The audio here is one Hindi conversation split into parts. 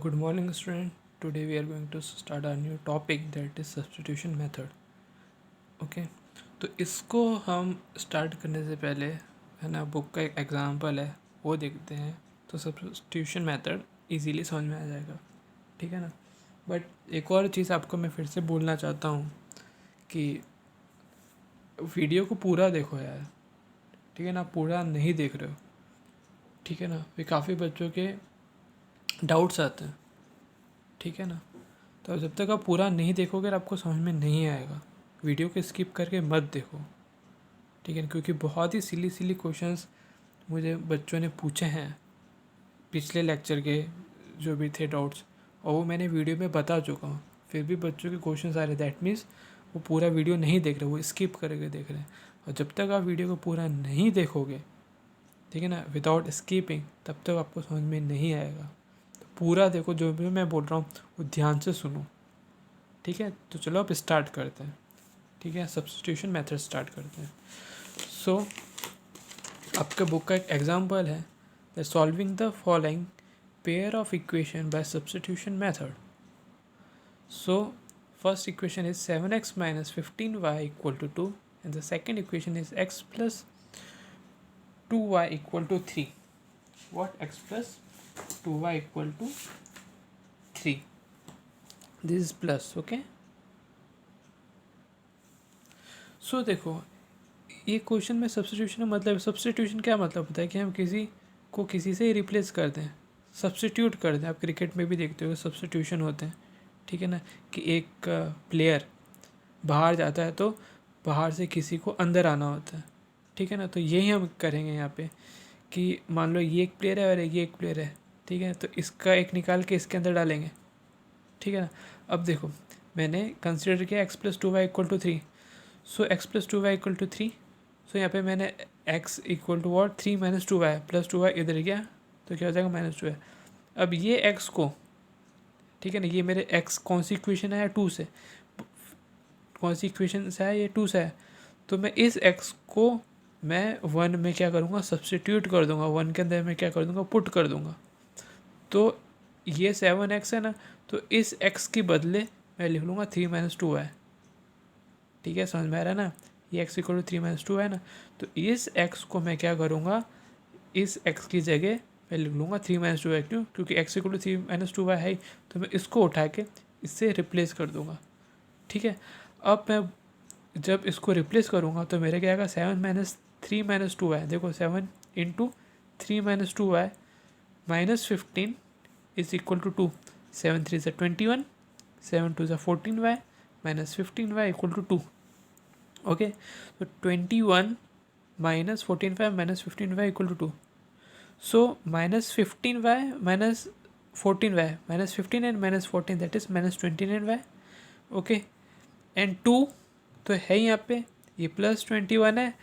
Good morning, student. Today we are going to start our new topic, that is substitution method. Okay, तो इसको हम स्टार्ट करने से पहले है ना, बुक का एक एग्जांपल है वो देखते हैं, तो सब्स्टिट्यूशन मेथड इजीली समझ में आ जाएगा. ठीक है ना. बट एक और चीज़ आपको मैं फिर से बोलना चाहता हूँ कि वीडियो को पूरा देखो यार. ठीक है ना, पूरा नहीं देख रहे हो. ठीक है ना, फिर काफ़ी बच्चों के डाउट्स आते हैं. ठीक है ना, तो जब तक आप पूरा नहीं देखोगे आपको समझ में नहीं आएगा. वीडियो को स्किप करके मत देखो. ठीक है, क्योंकि बहुत ही सिली सिली क्वेश्चंस मुझे बच्चों ने पूछे हैं पिछले लेक्चर के जो भी थे डाउट्स, और वो मैंने वीडियो में बता चुका हूँ. फिर भी बच्चों के क्वेश्चंस आ रहे, दैट मीन्स वो पूरा वीडियो नहीं देख रहे, वो स्किप करके देख रहे हैं. और जब तक आप वीडियो को पूरा नहीं देखोगे, ठीक है ना, विदाउट स्किपिंग, तब तक आपको समझ में नहीं आएगा. तो पूरा देखो, जो भी मैं बोल रहा हूँ वो ध्यान से सुनो. ठीक है, तो चलो अब स्टार्ट करते हैं. ठीक है, सब्स्टिट्यूशन मेथड स्टार्ट करते हैं. सो आपके बुक का एक एग्जांपल है, the solving the following pair of equation by substitution method. So first equation is 7x minus 15y equal to 2 and the second equation is x plus 2y equal to 3. What? X plus 2y equal to 3. This is plus. Okay. सो देखो, ये क्वेश्चन में सब्स्टिट्यूशन मतलब, सब्स्टिट्यूशन क्या मतलब होता है कि हम किसी को किसी से रिप्लेस कर दें, सब्स्टिट्यूट कर दें. आप क्रिकेट में भी देखते हो सब्स्टिट्यूशन होते हैं. ठीक है ना, कि एक प्लेयर बाहर जाता है तो बाहर से किसी को अंदर आना होता है. ठीक है ना, तो यही हम करेंगे यहाँ पे कि मान लो ये एक प्लेयर है और ये एक प्लेयर है. ठीक है, तो इसका एक निकाल के इसके अंदर डालेंगे. ठीक है ना. अब देखो, मैंने कंसिडर किया x plus 2y equal to 3. So x plus 2y equal to 3. So यहाँ पे मैंने x equal to what 3 minus 2y plus 2y इधर गया तो क्या हो जाएगा -2y. अब ये x को, ठीक है ना, ये मेरे x कौन सी इक्वेशन है 2 से, कौन सी इक्वेशन से है, ये 2 से है. तो मैं इस x को मैं 1 में क्या करूँगा, सब्सटीट्यूट कर दूंगा. 1 के अंदर मैं क्या कर दूंगा, पुट कर दूंगा. तो ये 7x है ना, तो इस x के बदले मैं लिख लूँगा 3 माइनस 2y. ठीक है, समझ में आ रहा है ना. ये x इक्वल टू 3 माइनस 2 है ना, तो इस x को मैं क्या करूँगा, इस x की जगह मैं लिख लूँगा 3 माइनस 2y. क्यों? क्योंकि x equal to 3 minus 2y है, तो मैं इसको उठा के इससे रिप्लेस कर दूँगा. ठीक है, अब मैं जब इसको रिप्लेस करूँगा तो मेरे क्या आएगा, 7 माइनस 3 माइनस 2y. देखो 7 into 3 minus 2y minus 15 is equal to 2. 7 3 ज़ा 21, 7 2 ज़ा 14y minus 15y equal to 2. Okay, तो 21 minus 14y minus 15y equal to 2. So minus 15y minus 14y minus 15 and minus 14, that is minus 29y. Okay, and 2 तो है यहाँ पे, ये प्लस 21 है,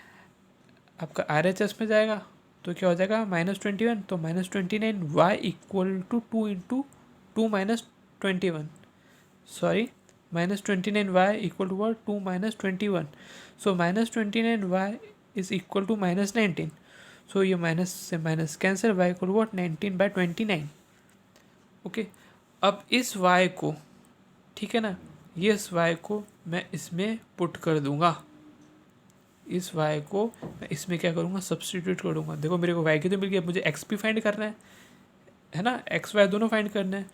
आपका RHS में जाएगा तो क्या हो जाएगा, -21. तो -29y equal to 2 into 2 minus 21. Sorry, -29y equal to what, 2 minus 21. So -29y is equal to -19. So ये माइनस से minus cancel, y equal to 19/29. Okay, अब इस y को, ठीक है ना, ये इस y को मैं इसमें पुट कर दूंगा. इस y को मैं इसमें क्या करूँगा, सब्सटीट्यूट करूँगा. देखो मेरे को y की तो मिल गया, मुझे x भी फाइंड करना है ना, x y दोनों फाइंड करना है.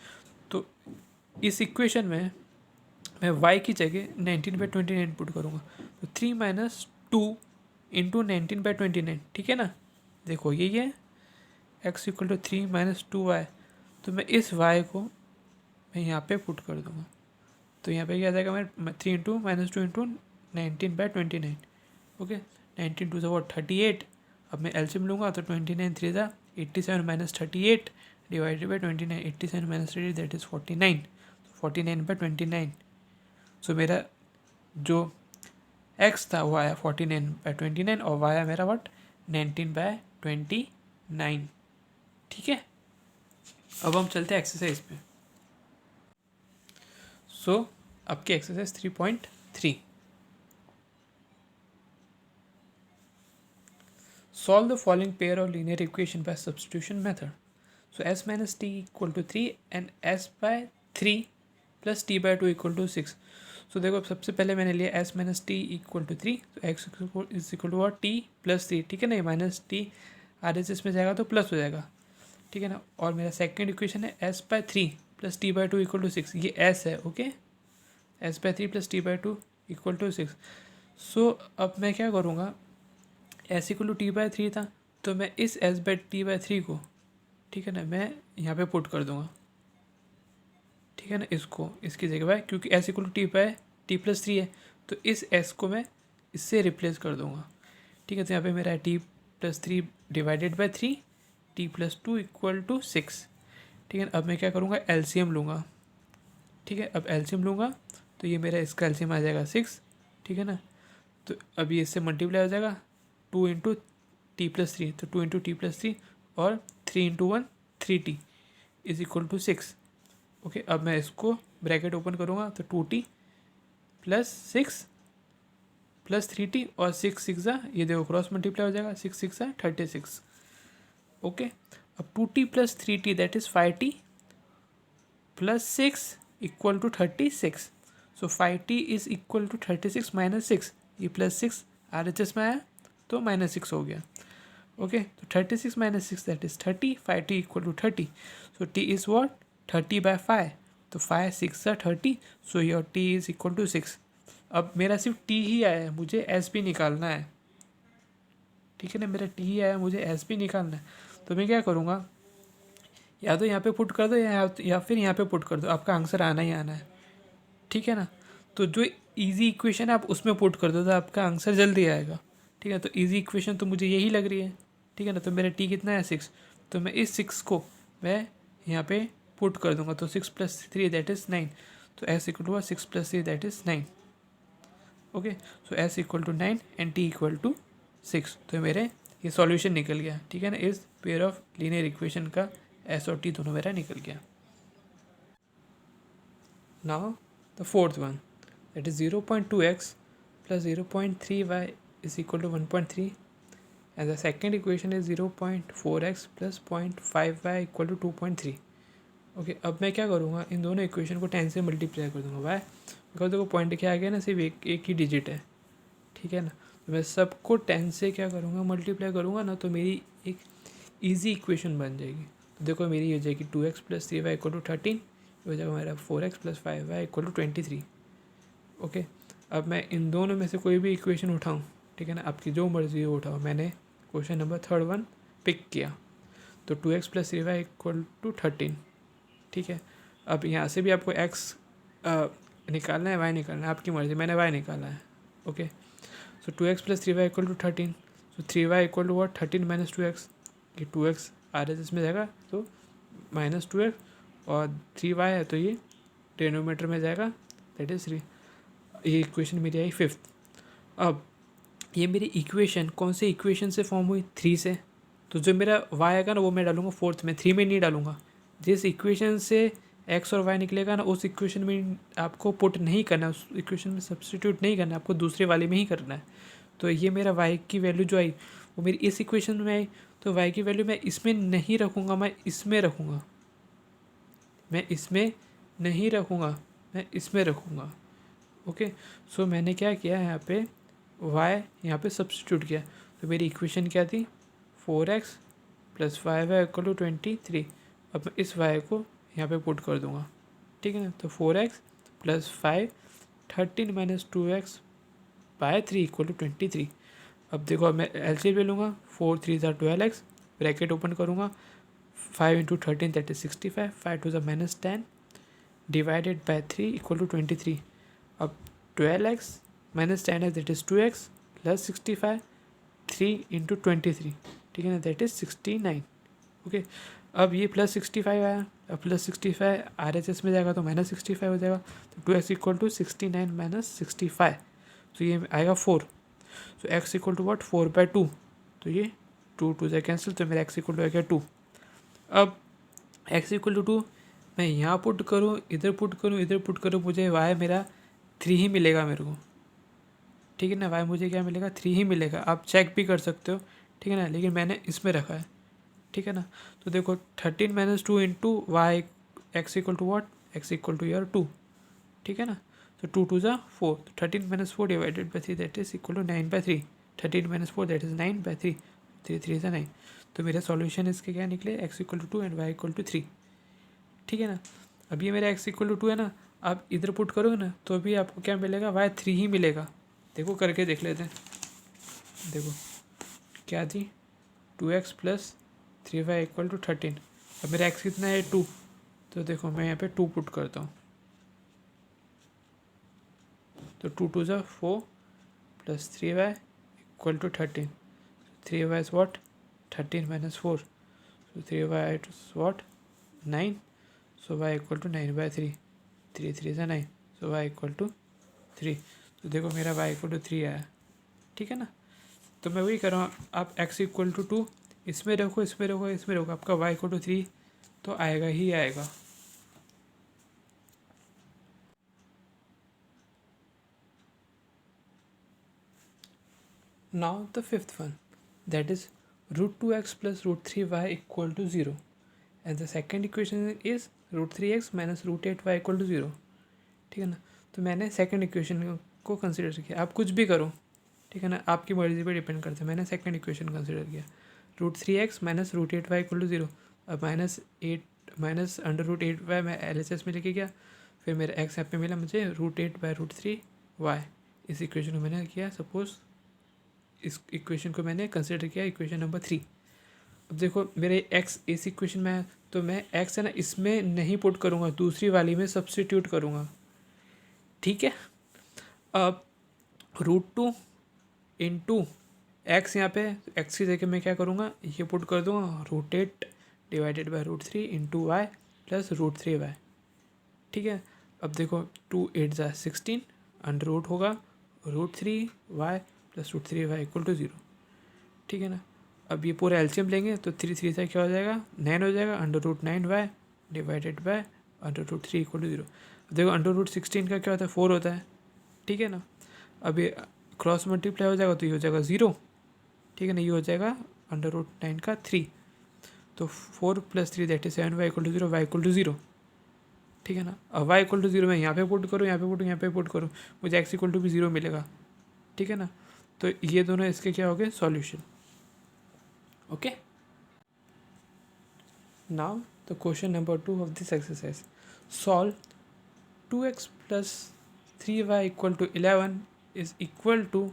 तो इस इक्वेशन में मैं y की जगह 19/29 पुट करूँगा. तो 3 माइनस 2 इंटू 19/29. ठीक है ना, देखो यही है, x equal to 3 minus 2y. तो मैं इस y को मैं यहाँ पे पुट कर दूँगा. तो यहाँ पे क्या आ जाएगा, मैं 3 into minus 2 into 19/29. Okay, 19 2 what 38. अब मैं एलसीएम लूँगा तो 29 3 ज़ा 87 minus 38 divided by 29. 87 minus 38 that is 49. 49/29. सो मेरा जो x था वो आया 49/29 और y आया मेरा वॉट 19/29. ठीक है, अब हम चलते हैं एक्सरसाइज पे. सो आपकी exercise 3.3. Solve the following pair of linear equation by substitution method. So S minus T equal to 3 and S by 3 plus T by 2 equal to 6। So देखो अब सबसे पहले मैंने लिया S minus T equal to 3, तो X is equal to T plus 3, ठीक है ना। ये minus T R S S में जाएगा तो प्लस हो जाएगा, ठीक है ना। और मेरा सेकेंड इक्वेशन है S by 3 plus T by 2 equal to 6, ये एस है, okay. S by 3 plus T by 2 equal to 6। So अब मैं क्या करूँगा, S equal to T by 3 था, तो मैं इस एस बाय टी बाय 3 को, ठीक है ना, मैं यहाँ पे पुट कर दूँगा, ठीक है ना, इसको इसकी जगह बाय, क्योंकि S equal to T by T plus 3 है, तो इस एस को मैं इससे रिप्लेस कर दूँगा, ठीक है। तो यहाँ पे मेरा है T plus 3 divided by 3, T plus 2 equal to 6, ठीक है। अब मैं क्या करूँगा, एलसीएम लूँगा, ठीक है। अब एलसीएम लूँगा तो ये मेरा इसका एलसीएम आ जाएगा 6, ठीक है ना। तो अब ये इससे मल्टीप्लाई हो जाएगा 2 इंटू टी प्लस 3, तो 2 इंटू टी प्लस 3 और 3 into 1 3t is equal to 6, okay. अब मैं इसको ब्रैकेट ओपन करूँगा तो 2t प्लस 6 प्लस 3t और 6 6 ये देखो क्रॉस मल्टीप्लाई हो जाएगा, 6 6 36, ओके। अब 2t plus 3t that is 5t plus 6 equal to 36। So 5t is equal to 36 minus 6, ये प्लस 6 आर एच एस में आया तो माइनस 6 हो गया, ओके। तो 36 minus 6 that is 30, 5t equal to 30। So t is what 30 by 5, तो 5 6 30, so your t is equal to 6। अब मेरा सिर्फ t ही आया है, मुझे एस भी निकालना है, ठीक है ना। मेरा t ही आया है, मुझे एस भी निकालना है, तो मैं क्या करूँगा, या तो यहाँ पे पुट कर दो या फिर यहाँ पे पुट कर दो, आपका आंसर आना ही आना है, ठीक है ना। तो जो इजी इक्वेशन है आप उसमें पुट कर दो तो आपका आंसर जल्दी आएगा, ठीक है। तो इजी इक्वेशन तो मुझे यही लग रही है, ठीक है ना। तो मेरा टी कितना है 6, तो मैं इस 6 को मैं यहाँ पे पुट कर दूंगा, तो 6 प्लस 3 दैट इज़ 9, तो S equal to 6 plus 3 that is 9, okay. So S equal to 9 and T equal to 6, तो मेरे ये सॉल्यूशन निकल गया, ठीक है ना। इस पेयर ऑफ लीनियर इक्वेशन का एस और टी दोनों मेरा निकल गया। Now the fourth one, that is 0.2x plus 0.3y is equal to 1.3, and the second equation is 0.4x plus 0.5y equal to 2.3, okay. अब मैं क्या करूँगा, इन दोनों इक्वेशन को 10 से मल्टीप्लाई कर दूँगा, वाई बिकॉज देखो पॉइंट क्या आ गया ना, सिर्फ एक ही डिजिट है, ठीक है ना। तो मैं सबको 10 से क्या करूँगा, मल्टीप्लाई करूँगा ना, तो मेरी एक ईजी इक्वेशन बन जाएगी। तो देखो मेरी हो जाएगी 2x plus 3y equal to 13, हो जाएगा मेरा 4x plus 5y equal to 23, okay. अब मैं इन दोनों में से कोई भी इक्वेशन उठाऊँ, ठीक है ना, आपकी जो मर्जी हो उठाओ। मैंने क्वेश्चन नंबर 3 पिक किया, तो 2x plus 3y equal to 13, ठीक है। अब यहाँ से भी आपको x निकालना है, y निकालना है, आपकी मर्जी, मैंने y निकाला है, okay. So 2x plus 3y equal to 13, so 3y equal to what 13 minus 2x, ये 2x आर एस में जाएगा तो माइनस 2x, और 3y है तो ये डिनोमीटर में जाएगा दैट इज़ 3। ये इक्वेशन मेरी आई 5th। अब ये मेरी इक्वेशन कौन से इक्वेशन से फॉर्म हुई, 3 से, तो जो मेरा y आएगा ना वो मैं डालूंगा 4th में, 3 में नहीं डालूंगा। जिस इक्वेशन से x और y निकलेगा ना उस इक्वेशन में आपको पुट नहीं करना है, उस इक्वेशन में सब्सटीट्यूट नहीं करना है, आपको दूसरे वाले में ही करना है। तो ये मेरा y की वैल्यू जो आई वो मेरी इस इक्वेशन में आई, तो y की वैल्यू मैं इसमें नहीं रखूँगा, मैं इसमें रखूँगा, मैं इसमें नहीं रखूँगा, मैं इसमें रखूँगा, ओके। सो मैंने क्या किया यहाँ पे y यहाँ पे सब्सटीट्यूट किया, तो मेरी इक्वेशन क्या थी 4x plus 5y equal to 23। अब मैं इस y को यहाँ पे पुट कर दूँगा, ठीक है ना। तो 4x plus 5 13 minus 2x by 3 equal to 23। अब देखो अब मैं एलसीएम ले लूँगा, 4 3 12x, ब्रैकेट ओपन करूँगा, 5 into 13 that is 65, 5 to the minus 10 divided by 3 equal to 23। अब 12x माइनस 10 है that is 2x plus 65, 3 into 23, ठीक है ना, दैट इज़ 69, ओके। अब ये प्लस 65 आया, अब प्लस 65 आर एच एस में जाएगा तो माइनस 65 हो जाएगा, तो 2x इक्वल टू 69 माइनस 65, तो ये आएगा 4। सो x इक्वल टू वॉट 4/2, तो ये 2 2 से कैंसिल, तो मेरा x इक्वल टू आ गया 2। अब x इक्वल टू 2 मैं यहाँ पुट करूँ, इधर पुट करूँ, इधर पुट करूँ, मुझे y मेरा 3 ही मिलेगा मेरे को, ठीक है ना। y मुझे क्या मिलेगा 3 ही मिलेगा, आप चेक भी कर सकते हो, ठीक है ना, लेकिन मैंने इसमें रखा है, ठीक है ना। तो देखो 13 minus 2 into Y X equal to what, X equal to year 2, ठीक है ना। तो 2 2 ज़ा 4, तो 13 minus 4 divided by 3 that is equal to 9/3। 13 minus 4 that is 9/3, 3 3 ज़ा 9। तो मेरा सॉल्यूशन इसके क्या निकले, X equal to 2 and Y equal to 3, ठीक है ना। अब ये मेरा एक्स इक्वल टू 2 है ना, आप इधर पुट करोगे ना तो भी आपको क्या मिलेगा, वाई 3 ही मिलेगा। देखो करके देख लेते हैं। देखो क्या थी, 2x plus 3y equal to 13। अब मेरा x कितना है, 2। तो देखो मैं यहाँ पे 2 पुट करता हूँ, तो 2 2 ज़ा 4 plus 3y equal to 13। 3y is what, 13 minus 4, so 3y is what 9, so y equal to 9/3, 3 3 ज़ा 9, so y इक्वल टू 3। तो देखो मेरा y इक्वल टू 3 आया, ठीक है ना। तो मैं वही कर रहा हूँ, आप x इक्वल टू 2 इसमें रखो, इसमें रखो, इसमें रखो, आपका y इक्वल टू 3 तो आएगा ही आएगा। Now the fifth one, that is root 2x plus root 3y equal to 0, and the second equation is root 3x minus root 8y equal to 0, ठीक है ना। तो मैंने सेकंड इक्वेशन को कंसिडर किया, आप कुछ भी करो, ठीक है ना, आपकी मर्जी पे डिपेंड करता है। मैंने सेकंड इक्वेशन कंसिडर किया, root 3x minus root 8y equal to 0। अब माइनस अंडर रूट 8y मैं LHS में लेके गया, फिर मेरा x यहाँ पे मिला मुझे रूट 8/√3y। इस इक्वेशन को मैंने किया सपोज, इस इक्वेशन को मैंने कंसिडर किया इक्वेशन नंबर 3। अब देखो मेरे x इस इक्वेशन में है, तो मैं x है ना इसमें नहीं पुट करूँगा, दूसरी वाली में सब्सटीट्यूट करूँगा, ठीक है। अब √2 इंटू एक्स यहाँ पे एक्स की जगह मैं क्या करूँगा, ये पुट कर दूँगा √8 divided by √3 into Y plus √3y, ठीक है। अब देखो 2 8 ज़ा 16 अंडर रूट होगा √3y plus √3y equal to 0, ठीक है ना। अब ये पूरा एलसीएम लेंगे तो 3 3 से क्या हो जाएगा, 9 हो जाएगा, अंडर√9y डिवाइडेड बाय अंडर√3 इक्वल टू 0। देखो अंडर√16 का क्या होता है, 4 होता है, ठीक है ना। अब ये क्रॉस मल्टीप्लाई हो जाएगा तो ये हो जाएगा 0, ठीक है ना। ये हो जाएगा अंडर√9 का 3, तो 4 plus 3 that is 7y equal to 0, y equal to 0, ठीक है ना। अब y इक्वल टू 0 मैं यहाँ पे पुट करूँ, यहाँ पे पुट, यहाँ पे पुट करूँ, मुझे x इक्वल टू भी 0 मिलेगा, ठीक है ना। तो ये दोनों इसके क्या हो गए, solution, okay. Now the question number 2 of this exercise, solve 2x plus 3y equal to 11 is equal to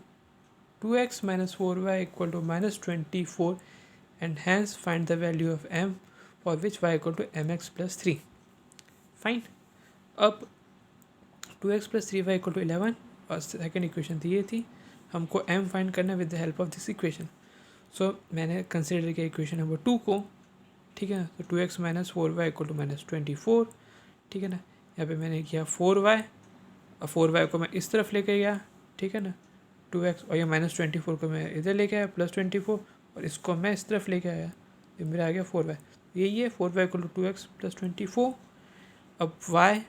2x minus 4y equal to minus 24, and hence find the value of m for which y equal to mx plus 3. Fine. अब 2x plus 3y equal to 11 और सेकेंड इक्वेशन थी ये थी, हमको m फाइंड करना with the help of this equation. So मैंने कंसिडर किया इक्वेशन नंबर 2 को, ठीक है ना। तो 2x minus 4y equal to minus 24, ठीक है ना। यहाँ पे मैंने किया 4y, और 4y को मैं इस तरफ लेके गया, ठीक है ना, 2x, और ये माइनस 24 को मैं इधर लेके आया प्लस 24, और इसको मैं इस तरफ लेके आया, ये मेरा आ गया 4y। यही है 4y equal to 2x plus 24। अब y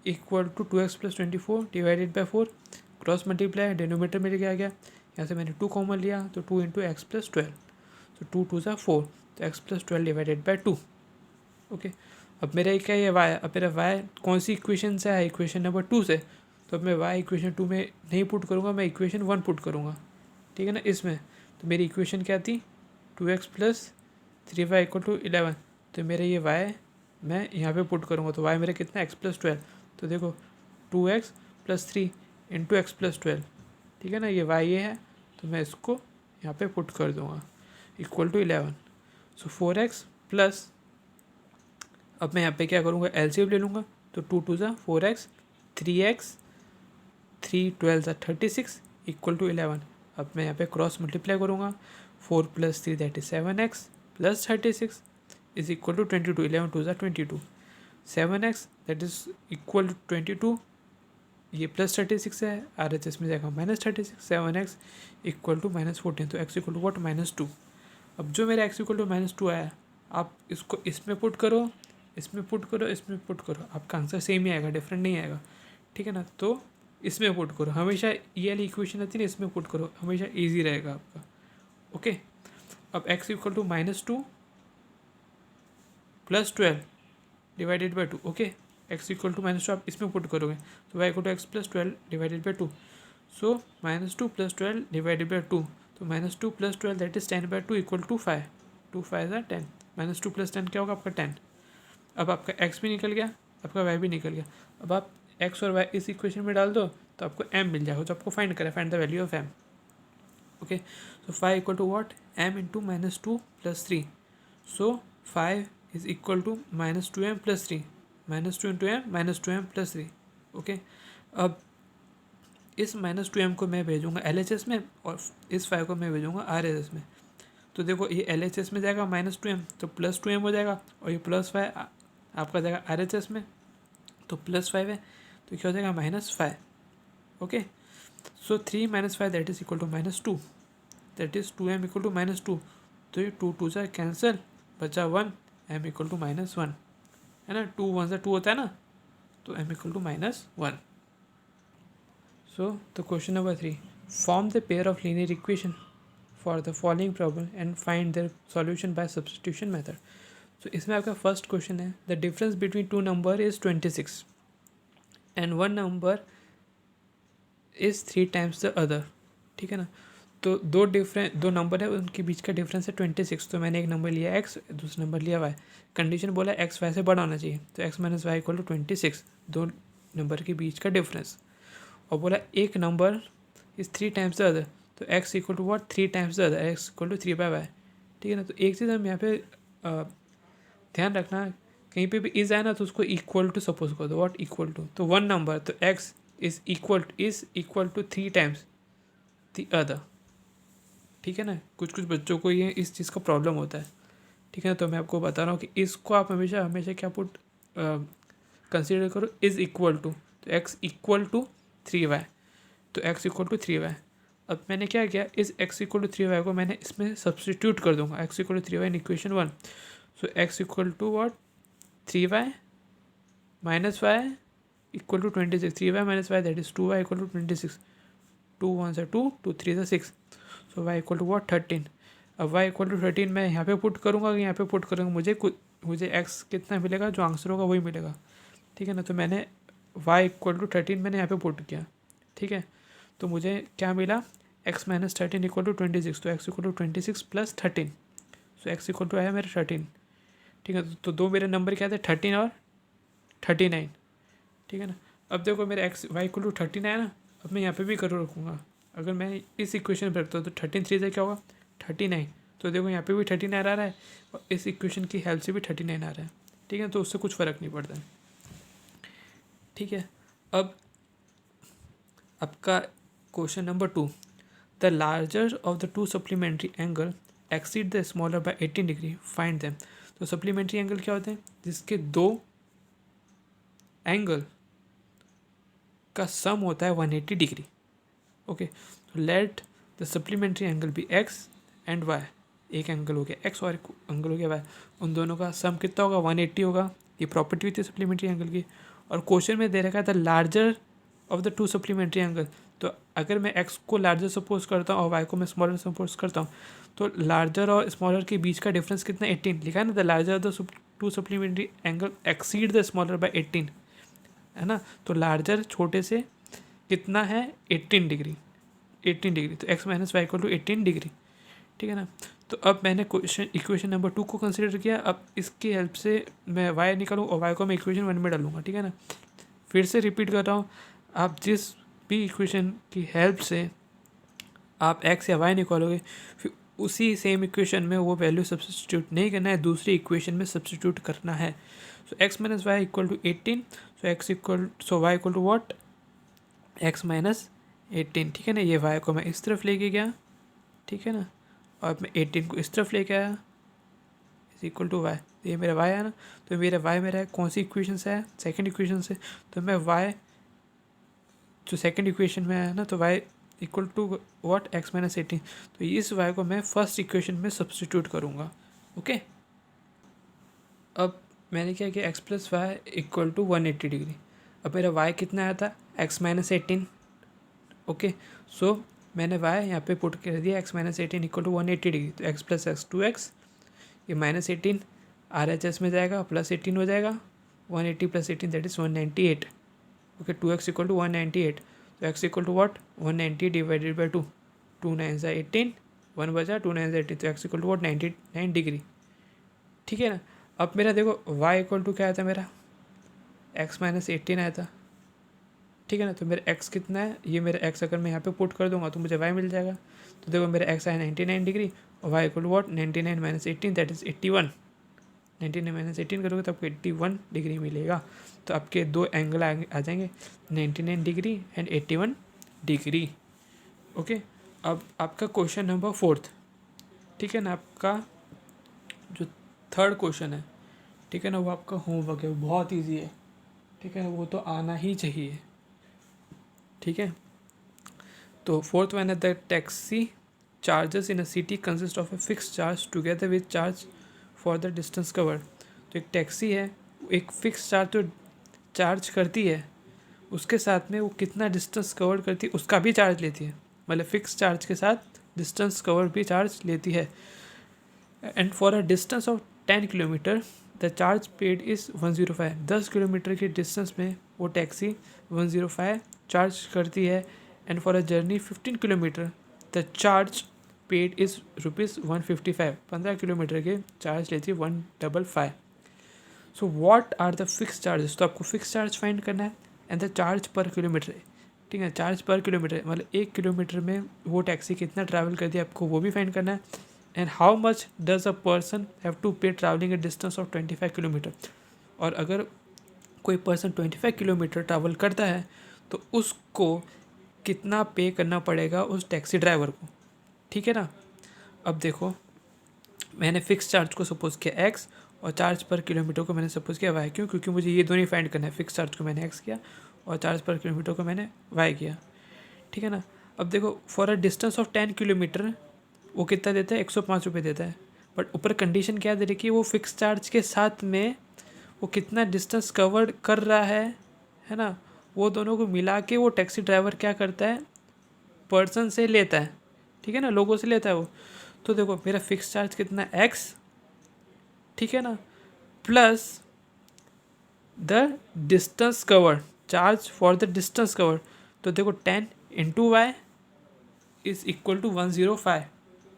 equal to 2x plus 24 divided by 4, cross multiply denominator में लेके आ गया, यहाँ से मैंने 2 कॉमन लिया, तो 2 इंटू एक्स प्लस 12, तो 2 2 ज़ा 4, तो x plus 12 divided by 2, okay. अब मेरा क्या है, y, अब मेरा y कौन सी इक्वेशन से है, इक्वेशन नंबर 2 से, तो अब मैं y इक्वेशन 2 में नहीं पुट करूँगा, मैं इक्वेशन 1 पुट करूँगा, ठीक है ना, इसमें। तो मेरी इक्वेशन क्या थी, 2x plus 3y equal to 11, तो मेरा ये y मैं यहाँ पे पुट करूँगा, तो y मेरा कितना, x प्लस 12, तो देखो 2x plus 3 into x plus 12, ठीक है ना, ये y ये है, तो मैं इसको यहाँ पे पुट कर दूँगा equal to 11। So 4x plus, अब मैं यहाँ पे क्या करूँगा, एलसीएम ले लूँगा, तो 2 2 ज़ा 4x, 3x, 3 12 ज़ा 36 इक्वल टू 11। अब मैं यहाँ पे क्रॉस मल्टीप्लाई करूँगा, 4 plus 3 that is 7x plus 36 is equal to 22, 11 2 ज़ा 22, 7x that is equal to 22, ये प्लस 36 है, RHS में जाएगा minus 36, 7x equal to minus 14, तो x इक्वल टू वॉट, -2। अब जो मेरा x इक्वल टू -2 आया, आप इसको इसमें पुट करो, इसमें पुट करो, इसमें पुट करो, आपका आंसर सेम ही आएगा, डिफरेंट नहीं आएगा, ठीक है ना। तो इसमें पुट करो, हमेशा ये वाली इक्वेशन आती है ना, इसमें पुट करो, हमेशा इजी रहेगा आपका, ओके। अब x equal to -2 plus 12 divided by 2. Okay, X equal to -2 आप इसमें पुट करोगे तो Y equal to X plus 12 divided by 2. So -2 plus 12 divided by 2. तो -2 plus 12 that is 10 by 2 equal to 5. 2 5 है 10. -2 प्लस 10 क्या होगा आपका 10. अब आपका x भी निकल गया, आपका y भी निकल गया. अब आप x और y इस इक्वेशन में डाल दो तो आपको m मिल जाएगा. तो आपको फाइंड करें, find the value of m. Okay, so 5 equal to what, m into -2 plus 3. So 5 is equal to -2m plus 3. -2 into m -2m plus 3. Okay, अब इस -2m को मैं भेजूंगा LHS में और इस 5 को मैं भेजूंगा RHS में. तो देखो ये LHS में जाएगा -2m तो प्लस 2m हो जाएगा, और ये +5 आपका जाएगा RHS में तो +5 है, तो क्या हो जाएगा -5. Okay, so 3 - 5 that is equal to -2. That is 2m equal to -2. तो ये 2 2 से कैंसिल, बचा 1, m इक्वल टू -1 है ना. 2 1 से 2 होता है ना, तो m equal to -1. So the question number 3, form the pair of linear equation for the following problem and find their solution by substitution method. So इसमें आपका फर्स्ट क्वेश्चन है, the difference between two number is 26 and one number is 3 times the other. ठीक है ना. तो दो नंबर है, उनके बीच का डिफरेंस है 26. तो मैंने एक नंबर लिया x, दूसरा नंबर लिया y. कंडीशन बोला x y से बड़ा होना चाहिए, तो x minus Y equal to 26, दो नंबर के बीच का डिफरेंस. और बोला एक number is 3 times the other, तो x equal to what, 3 times the other, x equal to 3 by Y. ठीक है ना. तो एक चीज़ हम यहाँ पे ध्यान रखना, कहीं पे भी इज आए ना तो उसको इक्वल टू सपोज कर दो. व्हाट इक्वल टू, तो वन नंबर, तो x is equal to 3 times the other. ठीक है ना. कुछ कुछ बच्चों को ये इस चीज़ का प्रॉब्लम होता है. ठीक है ना. तो मैं आपको बता रहा हूँ कि इसको आप हमेशा हमेशा क्या पुट कंसिडर करो, इज इक्वल टू, तो x इक्वल टू 3y, तो x इक्वल टू 3y. अब मैंने क्या किया, इस x इक्वल टू 3y को मैंने इसमें सब्सटीट्यूट कर दूंगा. x equal to 3y in equation 1. So x equal to what, 3y minus Y equal to 26. 3y minus Y that is 2y equal to 26. 2 1 से 2, 2 3 से 6. So y equal to what 13. अब y इक्वल टू 13 मैं यहाँ पे पुट करूँगा, यहाँ पे पुट करूँगा, मुझे x कितना मिलेगा, जो आंसर होगा वही मिलेगा. ठीक है ना. तो मैंने y इक्वल टू 13 मैंने यहाँ पे पुट किया. ठीक है. तो मुझे क्या मिला, x माइनस 13 इक्वल टू 26. तो x equal to 26 plus 13. So x equal to आया मेरा 13. ठीक है. तो दो मेरे नंबर क्या थे, 13 और 39. ठीक है ना. अब देखो मेरा x y इक्वल टू 13 आया ना. अब मैं यहाँ पे भी करो रखूँगा. अगर मैं इस इक्वेशन पर रखता हूँ तो 13 3 से क्या होगा 39. तो देखो यहाँ पे भी 39 आ रहा है, और इस इक्वेशन की हेल्प से भी 39 आ रहा है. ठीक है. तो उससे कुछ फ़र्क नहीं पड़ता है. ठीक है. अब आपका question number 2, the larger of the two supplementary angle exceed the smaller by 18 degree, find them. तो सप्लीमेंट्री एंगल क्या होते हैं, जिसके दो एंगल का सम होता है 180 डिग्री. ओके, तो let the supplementary angle be x and y. एक एंगल हो गया x और एक एंगल हो गया y. उन दोनों का सम कितना होगा, 180 होगा. ये प्रॉपर्टी होती है सप्लीमेंट्री एंगल की. और क्वेश्चन में दे रखा है the larger of the two supplementary angle. तो अगर मैं x को लार्जर सपोज करता हूँ और y को मैं स्मॉलर सपोज करता हूँ, तो लार्जर और स्मॉलर के बीच का डिफरेंस कितना, 18. लिखा है ना, the larger of the two supplementary angle exceed the smaller by 18, है ना. तो लार्जर छोटे से कितना है, 18 डिग्री. तो x minus Y equal to 18 degree. ठीक है ना. तो अब मैंने इक्वेशन नंबर 2 को कंसिडर किया. अब इसकी हेल्प से मैं y निकालूँ और y को मैं इक्वेशन 1 में डालूंगा. ठीक है ना. फिर से रिपीट कर रहा हूँ, आप जिस भी इक्वेशन की हेल्प से आप x या y निकालोगे, फिर उसी सेम इक्वेशन में वो वैल्यू सब्स्टिट्यूट नहीं करना है, दूसरी इक्वेशन में सब्स्टिट्यूट करना है. So x minus Y equal to 18. So y equal to what, x minus 18. ठीक है ना. ये y को मैं इस तरफ लेके गया. ठीक है ना. और मैं 18 को इस तरफ लेके आया, इज इक्वल टू y. ये मेरा y है ना. तो मेरा y मेरा कौन सी इक्वेशन से है, सेकंड इक्वेशन से. तो मैं y जो सेकंड इक्वेशन में है ना, तो y equal to what, x minus 18. तो इस y को मैं फर्स्ट इक्वेशन में सब्स्टिट्यूट करूँगा. ओके. अब मैंने क्या किया, x plus Y equal to 180 degree. अब मेरा y कितना आया था, x माइनस 18. ओके. सो मैंने y यहाँ पे पुट कर दिया, x minus 18 equal to 180 degree. तो x प्लस एक्स 2x, ये माइनस 18 RHS में जाएगा +18 हो जाएगा, 180 + 18 that is 198. Okay 2x equal to 198. तो x equal to what 190 divided by 2. 2 9 सा 18, 1 बचा 2 9 सा 18. तो x equal to what 99 degree. ठीक है ना. अब मेरा देखो y इक्वल टू क्या आया था मेरा, x - 18 आया था. ठीक है ना. तो मेरा x कितना है, ये मेरा x अगर मैं यहाँ पे पुट कर दूंगा तो मुझे y मिल जाएगा. तो देखो मेरा x आया 99 डिग्री और y equal to what 99 - 18 that is 81. 99 - 18 करोगे तो आपको 81 डिग्री मिलेगा. तो आपके दो एंगल आ जाएंगे 99 डिग्री एंड 81 डिग्री. ओके. अब आपका क्वेश्चन नंबर 4. ठीक है ना. आपका जो 3rd क्वेश्चन है, ठीक है ना, वो आपका होमवर्क है, वो बहुत ईजी है. ठीक है ना, वो तो आना ही चाहिए. ठीक है. तो 4th वन है the taxi charges in a city consist of a fix charge together with charge for the distance covered. तो एक टैक्सी है, एक फिक्स चार्ज तो चार्ज करती है, उसके साथ में वो कितना डिस्टेंस कवर करती है उसका भी चार्ज लेती है. मतलब फिक्स चार्ज के साथ डिस्टेंस कवर भी चार्ज लेती है. And for a distance of 10 kilometre the charge paid is 105. 10 kilometre के डिस्टेंस में वो टैक्सी 105 चार्ज करती है. And for a journey 15 kilometre the charge paid is ₹155. 15 kilometre के चार्ज लेती है 155. So what are the fix charges. तो आपको फिक्स चार्ज फाइंड करना है and the charge per kilometre. ठीक है. चार्ज पर किलोमीटर मतलब 1 किलोमीटर में वो टैक्सी कितना ट्रैवल करती है आपको वो भी फाइंड करना है. And how much does a person have to pay travelling a distance of 25 kilometre. और अगर कोई पर्सन 25 किलोमीटर ट्रैवल करता है तो उसको कितना पे करना पड़ेगा उस टैक्सी ड्राइवर को. ठीक है ना. अब देखो मैंने फिक्स चार्ज को सपोज किया x और चार्ज पर किलोमीटर को मैंने सपोज किया y. क्यों? क्योंकि मुझे ये दोनों ही फाइंड करना है. फिक्स चार्ज को मैंने x किया और चार्ज पर किलोमीटर को मैंने y किया. ठीक है ना. अब देखो for a distance of 10 kilometre वो कितना देता है, 105 रुपये देता है. बट ऊपर कंडीशन क्या दे रही है, वो फिक्स चार्ज के साथ में वो कितना डिस्टेंस कवर कर रहा है ना, वो दोनों को मिला के वो टैक्सी ड्राइवर क्या करता है, पर्सन से लेता है. ठीक है ना, लोगों से लेता है वो. तो देखो मेरा फिक्स चार्ज कितना है x. ठीक है ना. Plus the distance cover, charge for the distance cover. तो देखो 10 × y इज इक्वल टू 105.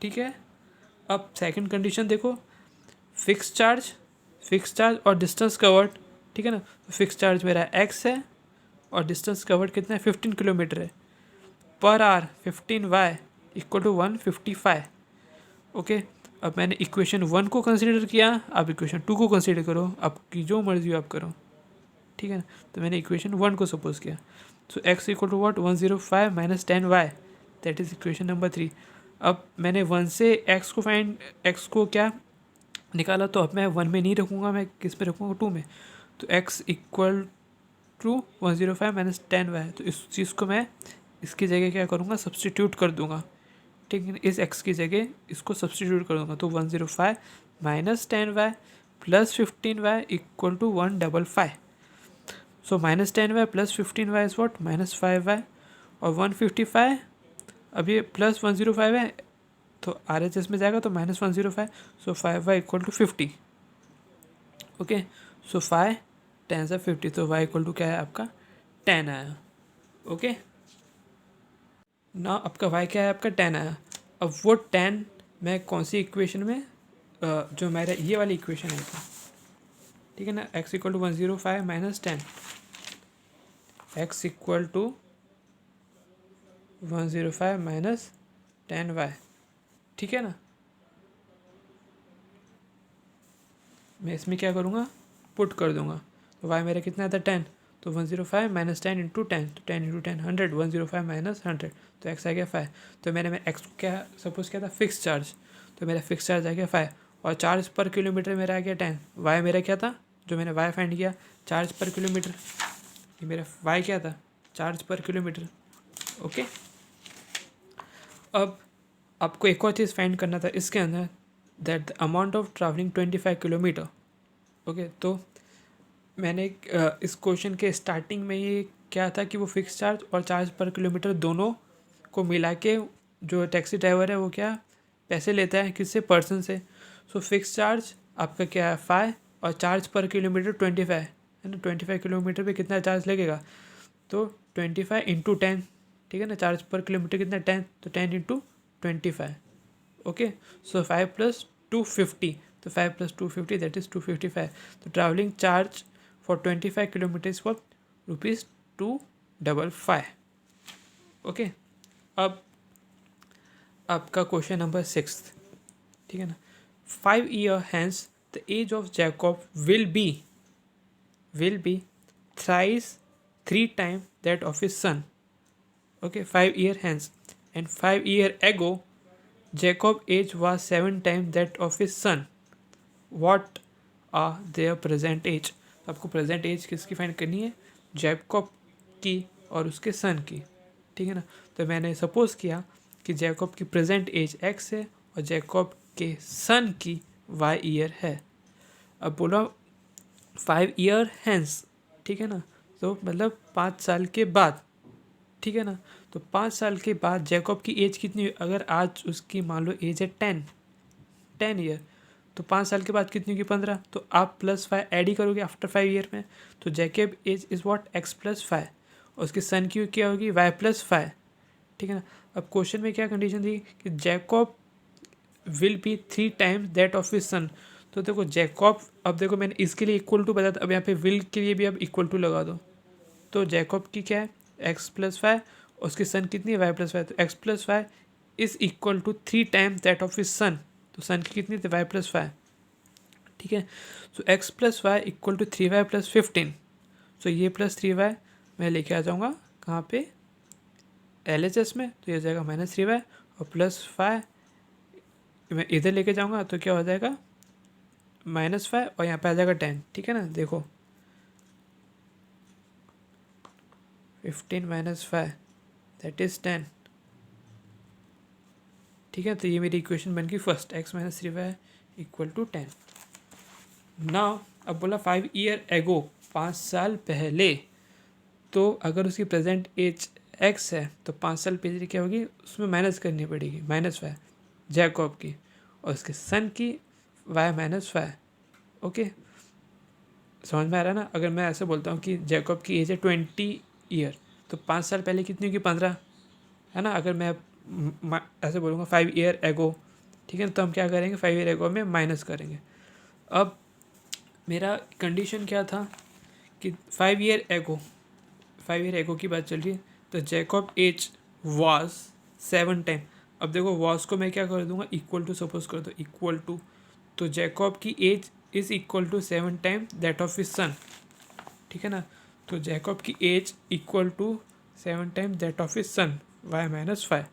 ठीक है. अब सेकंड कंडीशन देखो, फिक्स चार्ज और डिस्टेंस कवर्ड. ठीक है ना. तो फिक्स चार्ज मेरा x है और डिस्टेंस कवर्ड कितना है 15 किलोमीटर है. Per hour 15y equal to 155. Okay. अब मैंने इक्वेशन 1 को कंसीडर किया, अब इक्वेशन 2 को कंसीडर करो, आपकी जो मर्जी हो आप करो. ठीक है ना. तो मैंने इक्वेशन 1 को सपोज किया. So x equal to what 105 - 10y that is equation number 3. अब मैंने 1 से x को क्या निकाला, तो अब मैं 1 में नहीं रखूँगा, मैं किस में रखूँगा 2 में. तो x इक्वल टू 105 - 10y. तो इस चीज़ को मैं इसकी जगह क्या करूँगा, सब्सटीट्यूट कर दूँगा. ठीक है. इस x की जगह इसको सब्सटीट्यूट कर दूँगा. तो 105 - 10y + 15y equal to 155. So -10y + 15y is what -5y. और 155 अब ये +105 है तो RHS में जाएगा तो -105. सो 5y equal to 50. Okay. So 5 10 से 50. तो y इक्वल टू क्या है आपका 10 आया. ओके. ना आपका y क्या है, आपका 10 आया. अब वो 10 मैं कौन सी इक्वेशन में, जो मेरा ये वाली इक्वेशन है. ठीक है ना. x equal to 105 - 10. x equal to 105 - 10y. ठीक है ना. मैं इसमें क्या करूँगा, पुट कर दूँगा. तो y मेरा कितना था 10. तो 105 - 10 × 10. तो 10 × 10 100. 105 - 100. तो x आ गया 5. तो मैंने x को क्या सपोज किया था, फिक्स चार्ज. तो मेरा फिक्स चार्ज आ गया 5 और चार्ज पर किलोमीटर मेरा आ गया 10. y मेरा क्या था, जो मैंने y फाइंड किया चार्ज पर किलोमीटर, ये मेरा y क्या था, चार्ज पर किलोमीटर. ओके. अब आपको एक और चीज़ फाइंड करना था इसके अंदर, that the amount of travelling 25 kilometre. Okay. तो मैंने इस क्वेश्चन के स्टार्टिंग में ये क्या था कि वो फिक्स चार्ज और चार्ज पर किलोमीटर दोनों को मिला के जो टैक्सी ड्राइवर है वो क्या पैसे लेता है, किससे, पर्सन से. सो फिक्स चार्ज आपका क्या है 5 और चार्ज पर किलोमीटर 25 है ना, 25 किलोमीटर पे कितना चार्ज लगेगा, तो 25 इंटू 10, ठीक है ना, चार्ज पर किलोमीटर कितना 10, तो 10 इंटू 25, ओके। सो 5 प्लस 250, तो 5 प्लस 250 दैट इज़ 255। तो travelling charge for 25 kilometres for ₹255, okay. अब आपका क्वेश्चन नंबर 6, ठीक है ना। 5 years hence the age of Jacob will be thrice 3 times that of his son, okay, 5 years hence, and 5 years ago Jacob age was 7 times that of his son. What are their present age? आपको प्रेजेंट एज किसकी फाइंड करनी है, जैकब की और उसके सन की, ठीक है ना। तो मैंने सपोज किया कि जैकब की प्रेजेंट एज x है और जैकब के सन की y ईयर है। अब बोला 5 year हैंस, ठीक है ना, तो मतलब 5 साल के बाद, ठीक है ना। तो 5 साल के बाद जैकब की एज कितनी, अगर आज उसकी मान लो एज है 10 ईयर, तो 5 साल के बाद कितनी होगी 15, तो आप +5 ऐड ही करोगे आफ्टर 5 ईयर में, तो Jacob as is what x+5, और उसके सन की क्या होगी y+5, ठीक है ना। अब क्वेश्चन में क्या कंडीशन थी कि Jacob will be 3 times that of his son, तो देखो जैकब, अब देखो मैंने इसके लिए इक्वल टू बताया था, अब यहाँ पे विल के लिए भी अब इक्वल टू लगा दो, तो जैकब की क्या है x+5, उसकी सन कितनी है y+5, तो x+5 is equal to 3 times that of his son, तो सन की कितनी थी y+5, ठीक है। सो x+5 इक्वल टू 3y+15, सो ये +3y मैं लेके आ जाऊँगा कहाँ पे LHS में, तो ये हो जाएगा -3y, और +5 मैं इधर लेके जाऊँगा तो क्या हो जाएगा -5, और यहाँ पे आ जाएगा 10, ठीक है ना। देखो 15 - 5 दैट इज़ 10, ठीक है। तो ये मेरी इक्वेशन बन गई first, x - 3y equal to 10। Now अब बोला 5 year एगो, 5 साल पहले, तो अगर उसकी प्रेजेंट एज x है तो 5 साल पहले क्या होगी, उसमें माइनस करनी पड़ेगी -5 जैकब की, और उसके सन की y-5, ओके। समझ में आ रहा है ना। अगर मैं ऐसे बोलता हूँ कि जैकब की एज है 20 ईयर, तो 5 साल पहले कितनी होगी 15, है ना। अगर मैं ऐसे बोलूँगा 5 year एगो, ठीक है, तो हम क्या करेंगे 5 year एगो में माइनस करेंगे। अब मेरा कंडीशन क्या था कि 5 year एगो की बात चल रही है, तो जैकब एज वाज 7 टाइम। अब देखो वाज को मैं क्या कर दूंगा इक्वल टू, सपोज कर दो इक्वल टू, तो जैकब की age is equal to 7 time that of his son, ठीक है ना। तो जैकब की age equal to 7 time that of his son y-5,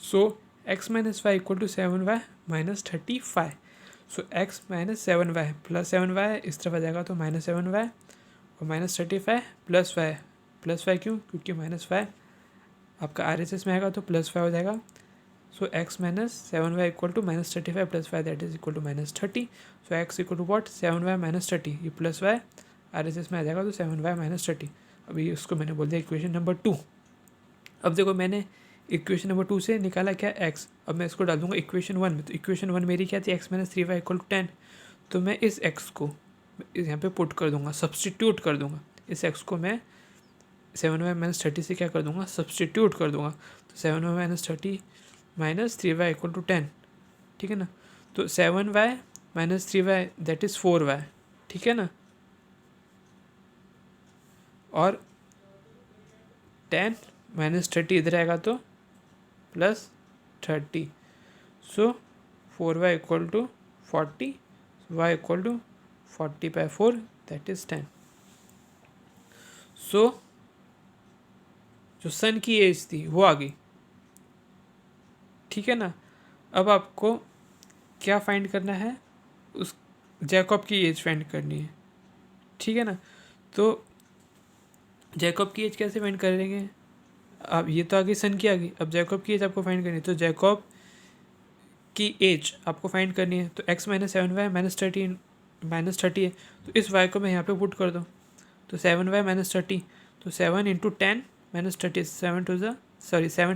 so x - 5 equal to 7y - 35, so x - 7y + 7y इस तरफ आ जाएगा, तो -7y और -35 +5 क्यों, क्योंकि -5 आपका RHS में आएगा तो +5 हो जाएगा। So x - 7y equal to -35 + 5 that is equal to -30, so x equal to what 7y - 30, ये +y RHS में आ जाएगा तो 7y - 30। अभी उसको मैंने बोल दिया इक्वेशन नंबर 2। अब देखो मैंने इक्वेशन नंबर 2 से निकाला क्या x, अब मैं इसको डाल दूंगा इक्वेशन 1 में, तो इक्वेशन 1 मेरी क्या थी x - 3y इक्वल टू 10, तो मैं इस x को यहाँ पे पुट कर दूंगा, सब्सटीट्यूट कर दूंगा, इस x को मैं 7y - 30 से क्या कर दूंगा सब्सटीट्यूट कर दूंगा, तो 7y - 30 - 3y इक्वल टू 10, ठीक है ना। तो 7y - 3y that is 4y, ठीक है ना, और 10 - 30 इधर आएगा तो +30, so 4y equal to 40, y equal to 40/4 that is 10। So जो सन की एज थी वो आ गई, ठीक है ना। अब आपको क्या फाइंड करना है, उस जैकब की एज फाइंड करनी है, ठीक है ना। तो जैकब की एज कैसे फाइंड करेंगे, अब ये तो आ गई सन की आ गई, अब जैकब की एज आपको फाइंड करनी है, तो जैकब की एज आपको फाइंड करनी है, तो x - 7y - 30 है, तो इस y को मैं यहाँ पे पुट कर दूँ, तो 7y - 30, तो 7 इंटू 10 - 30, 7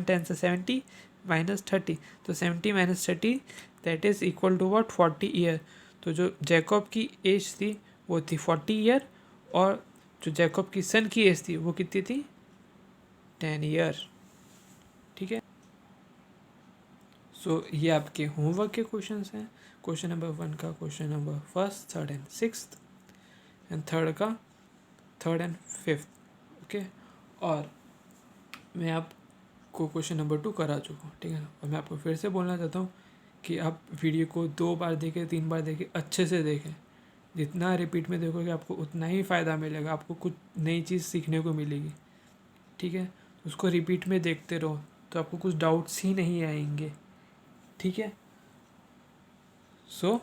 10 से 70 - 30, तो 70 - 30 that is equal to what 40 year, तो जो जैकब की एज थी वो थी 40 ईयर, और जो जैकब की सन की एज थी वो कितनी थी, 10 ईयर। ठीक है। सो ये आपके होमवर्क के क्वेश्चंस हैं। क्वेश्चन नंबर 1 का question number 1st, 3rd and 6th, and third and 5th। Okay. और मैं आपको क्वेश्चन नंबर 2 करा चुका हूँ। ठीक है ना। और मैं आपको फिर से बोलना चाहता हूँ कि आप वीडियो को 2 बार देखें, 3 बार देखें, अच्छे से देखें। जितना रिपीट में देखोगे आपको उतना ही फ़ायदा मिलेगा, आपको कुछ नई चीज़ सीखने को मिलेगी। ठीक है। उसको रिपीट में देखते रहो तो आपको कुछ डाउट्स ही नहीं आएंगे। ठीक है। सो